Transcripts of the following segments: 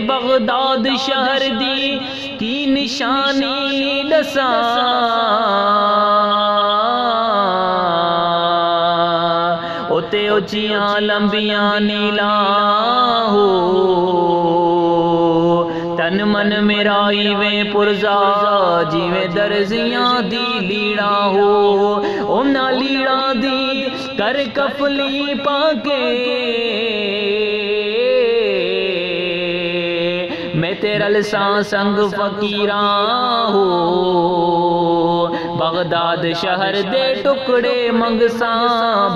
Baghdad शहर दी की निशानी दसा उते उचियां लंबियां नीला हो तन मन मेरा इवे पुरजा जिवें दर्जियां दी लीड़ा हो उन्हां लीड़ा दी कर कफली पाके मैं तेरल सा संग फकीरा हो बगदाद शहर दे टुकड़े मंगसा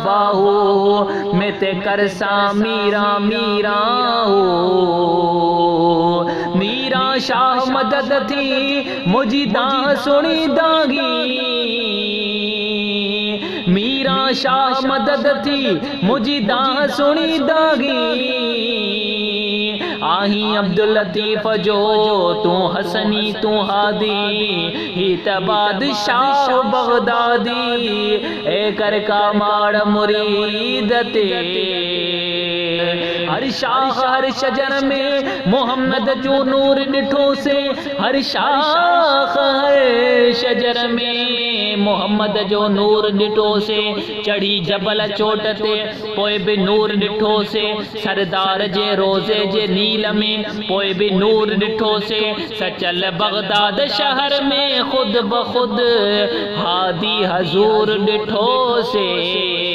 बाहो मैं ते करसा मीरा मीरा हो मीरा शाह मदद थी मुझी दा सुनी दागी मीरा शाह मदद थी मुझी दा सुनी दागी आही अब्दुल लतीफ जो तू हसनी तू हादी ही बादशाह बगदादी ए कर का माड़ मुरीद ते हर शाख हर शजर में मोहम्मद जो नूर डिठो से हर शाख हर शजर में मोहम्मद जो नूर डिठो से चढ़ी जबल चोटते पोए भी नूर डिठो से सरदार जे रोजे जे नील में पोए भी नूर डिठो से सचल बगदाद शहर में खुद ब खुद हादी हजूर डिठो से